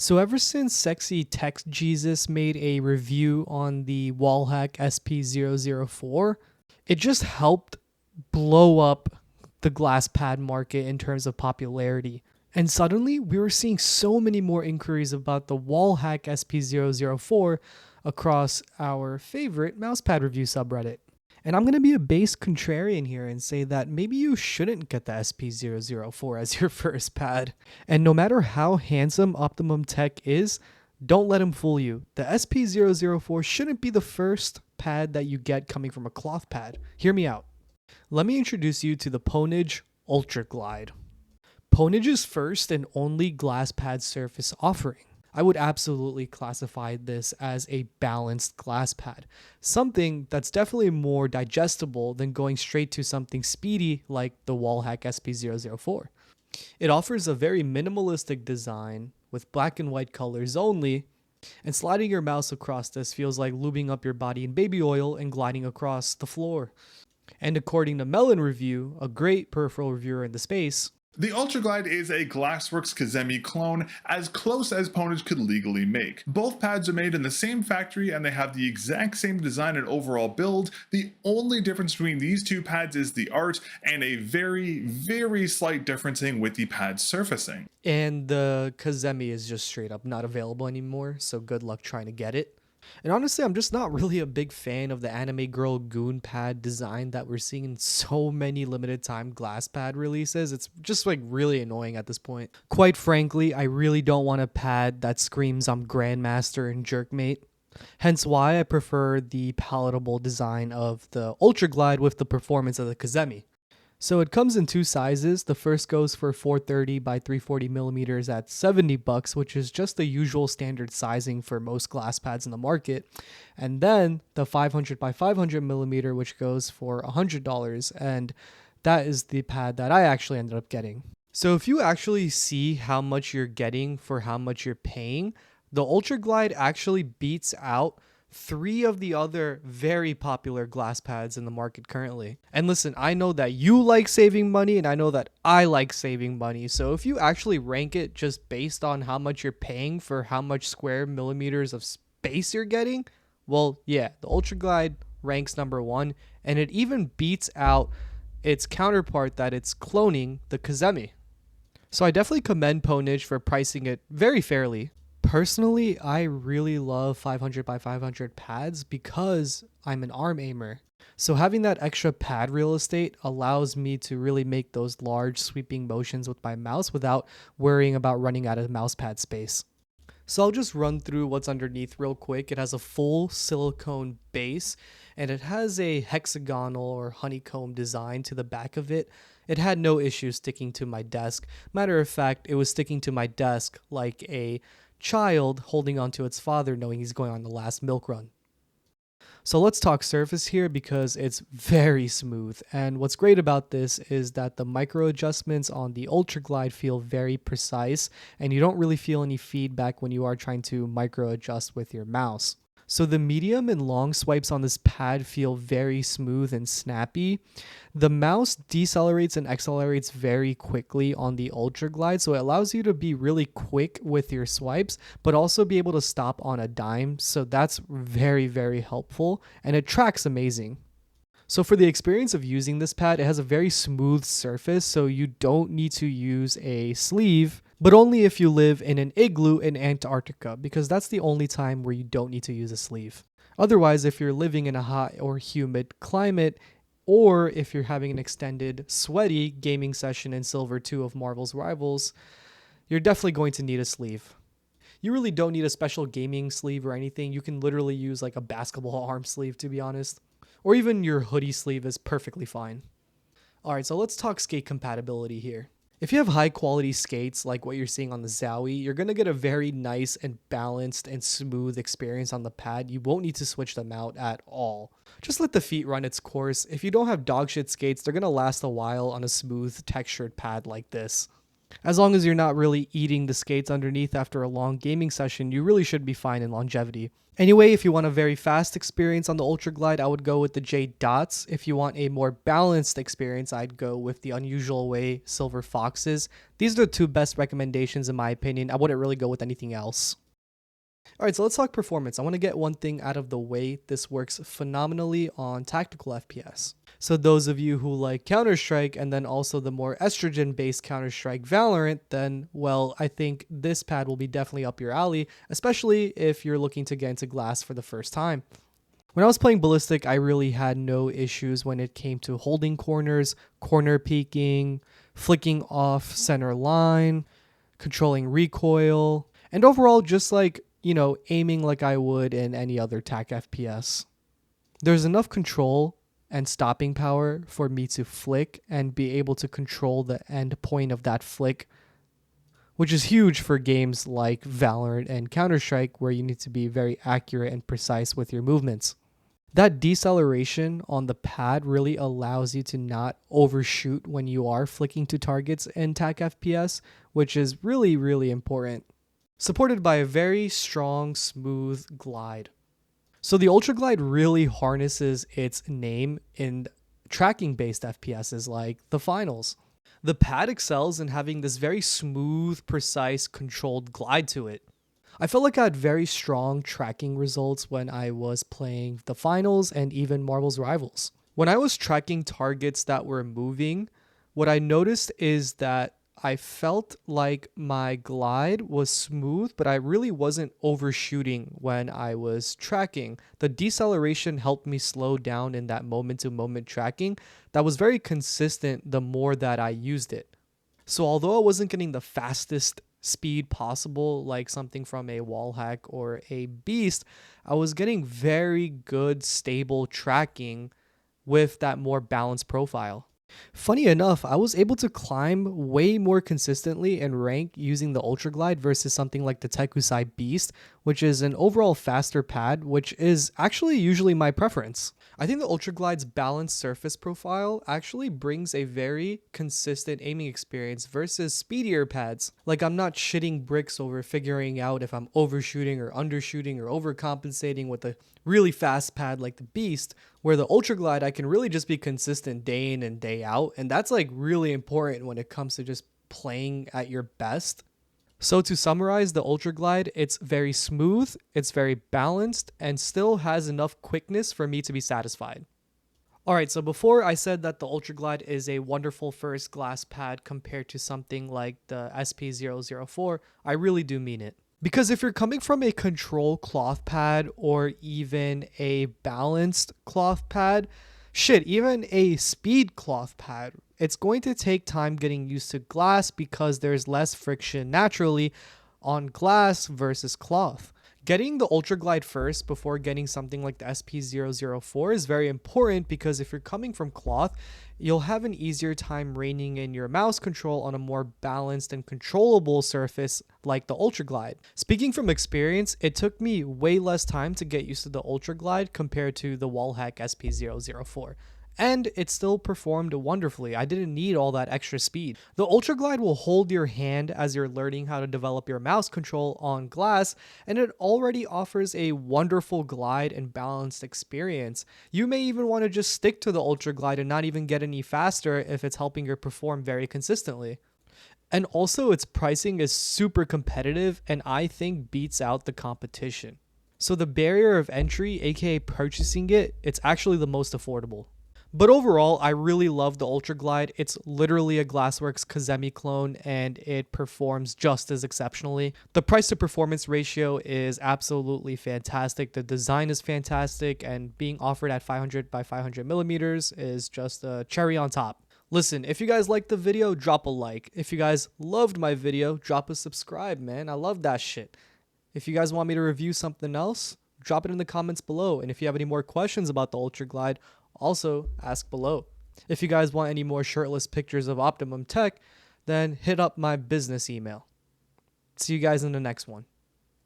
So ever since Sexy Text Jesus made a review on the Wallhack SP004, it just helped blow up the glass pad market in terms of popularity. And suddenly, we were seeing so many more inquiries about the Wallhack SP004 across our favorite mousepad review subreddit. And I'm going to be a base contrarian here and say that maybe you shouldn't get the SP004 as your first pad. And no matter how handsome Optimum Tech is, don't let him fool you. The SP004 shouldn't be the first pad that you get coming from a cloth pad. Hear me out. Let me introduce you to the Pwnage Ultraglide. Pwnage's first and only glass pad surface offering. I would absolutely classify this as a balanced glass pad, something that's definitely more digestible than going straight to something speedy like the Wallhack SP004. It offers a very minimalistic design with black and white colors only, and sliding your mouse across this feels like lubing up your body in baby oil and gliding across the floor. And according to Melon Review, a great peripheral reviewer in the space, the Ultraglide is a Glassworks Kazemi clone, as close as Pwnage could legally make. Both pads are made in the same factory and they have the exact same design and overall build. The only difference between these two pads is the art and a very, very slight differencing with the pad surfacing. And the Kazemi is just straight up not available anymore, so good luck trying to get it. And honestly, I'm just not really a big fan of the anime girl goon pad design that we're seeing in so many limited time glass pad releases. It's just like really annoying at this point. Quite frankly, I really don't want a pad that screams I'm Grandmaster and Jerkmate. Hence why I prefer the palatable design of the Ultraglide with the performance of the Kazemi. So it comes in two sizes. The first goes for 430 by 340 millimeters at $70, which is just the usual standard sizing for most glass pads in the market. And then the 500 by 500 millimeter, which goes for $100. And that is the pad that I actually ended up getting. So if you actually see how much you're getting for how much you're paying, the Ultraglide actually beats out 3 of the other very popular glass pads in the market currently. And listen, I know that you like saving money and I know that I like saving money. So if you actually rank it just based on how much you're paying for how much square millimeters of space you're getting, well, yeah, the Ultraglide ranks number 1 and it even beats out its counterpart that it's cloning, the Kazemi. So I definitely commend Pwnage for pricing it very fairly. Personally, I really love 500 by 500 pads because I'm an arm aimer. So having that extra pad real estate allows me to really make those large sweeping motions with my mouse without worrying about running out of mouse pad space. So I'll just run through what's underneath real quick. It has a full silicone base and it has a hexagonal or honeycomb design to the back of it. It had no issue sticking to my desk. Matter of fact, it was sticking to my desk like a child holding onto its father knowing he's going on the last milk run. So let's talk surface here because it's very smooth. And what's great about this is that the micro adjustments on the Ultraglide feel very precise and you don't really feel any feedback when you are trying to micro adjust with your mouse. So the medium and long swipes on this pad feel very smooth and snappy. The mouse decelerates and accelerates very quickly on the Ultraglide, so it allows you to be really quick with your swipes, but also be able to stop on a dime. So that's very, very helpful, and it tracks amazing. So for the experience of using this pad, it has a very smooth surface, so you don't need to use a sleeve, but only if you live in an igloo in Antarctica, because that's the only time where you don't need to use a sleeve. Otherwise, if you're living in a hot or humid climate, or if you're having an extended, sweaty gaming session in Silver 2 of Marvel's Rivals, you're definitely going to need a sleeve. You really don't need a special gaming sleeve or anything. You can literally use like a basketball arm sleeve, to be honest. Or even your hoodie sleeve is perfectly fine. Alright, so let's talk skate compatibility here. If you have high quality skates like what you're seeing on the Zowie, you're going to get a very nice and balanced and smooth experience on the pad. You won't need to switch them out at all. Just let the feet run its course. If you don't have dogshit skates, they're going to last a while on a smooth textured pad like this. As long as you're not really eating the skates underneath after a long gaming session, you really should be fine in longevity. Anyway, if you want a very fast experience on the Ultraglide, I would go with the J Dots. If you want a more balanced experience, I'd go with the Unusual Way Silver Foxes. These are the two best recommendations in my opinion. I wouldn't really go with anything else. Alright, so let's talk performance. I want to get one thing out of the way. This works phenomenally on tactical FPS. So those of you who like Counter-Strike and then also the more estrogen-based Counter-Strike Valorant, then, well, I think this pad will be definitely up your alley, especially if you're looking to get into glass for the first time. When I was playing Ballistic, I really had no issues when it came to holding corners, corner peeking, flicking off center line, controlling recoil, and overall just like, aiming like I would in any other TAC FPS. There's enough control and stopping power for me to flick and be able to control the end point of that flick, which is huge for games like Valorant and Counter-Strike where you need to be very accurate and precise with your movements. That deceleration on the pad really allows you to not overshoot when you are flicking to targets in TAC FPS, which is really, really important. Supported by a very strong, smooth glide. So the Ultraglide really harnesses its name in tracking-based FPSs like the finals. The pad excels in having this very smooth, precise, controlled glide to it. I felt like I had very strong tracking results when I was playing the finals and even Marvel's Rivals. When I was tracking targets that were moving, what I noticed is that I felt like my glide was smooth, but I really wasn't overshooting when I was tracking. The deceleration helped me slow down in that moment-to-moment tracking that was very consistent the more that I used it. So although I wasn't getting the fastest speed possible, like something from a wall hack or a beast, I was getting very good, stable tracking with that more balanced profile. Funny enough, I was able to climb way more consistently in rank using the Ultraglide versus something like the Taikusai Beast, which is an overall faster pad, which is actually usually my preference. I think the Ultraglide's balanced surface profile actually brings a very consistent aiming experience versus speedier pads. Like I'm not shitting bricks over figuring out if I'm overshooting or undershooting or overcompensating with a really fast pad like the Beast, where the Ultraglide I can really just be consistent day in and day out, and that's like really important when it comes to just playing at your best. So to summarize the Ultraglide, it's very smooth, it's very balanced, and still has enough quickness for me to be satisfied. Alright, so before I said that the Ultraglide is a wonderful first glass pad compared to something like the SP004, I really do mean it. Because if you're coming from a control cloth pad or even a balanced cloth pad, shit, even a speed cloth pad, it's going to take time getting used to glass because there's less friction naturally on glass versus cloth. Getting the Ultraglide first before getting something like the SP004 is very important because if you're coming from cloth, you'll have an easier time reining in your mouse control on a more balanced and controllable surface like the Ultraglide. Speaking from experience, it took me way less time to get used to the Ultraglide compared to the wallhack SP004. And it still performed wonderfully. I didn't need all that extra speed. The Ultraglide will hold your hand as you're learning how to develop your mouse control on glass, and it already offers a wonderful glide and balanced experience. You may even want to just stick to the Ultraglide and not even get any faster if it's helping you perform very consistently. And also its pricing is super competitive and I think beats out the competition. So the barrier of entry, aka purchasing it, it's actually the most affordable. But overall, I really love the Ultraglide. It's literally a Glassworks Kazemi clone and it performs just as exceptionally. The price to performance ratio is absolutely fantastic. The design is fantastic and being offered at 500 by 500 millimeters is just a cherry on top. Listen, if you guys liked the video, drop a like. If you guys loved my video, drop a subscribe, man. I love that shit. If you guys want me to review something else, drop it in the comments below. And if you have any more questions about the Ultraglide, also ask below. If you guys want any more shirtless pictures of Optimum Tech, then hit up my business email. See you guys in the next one.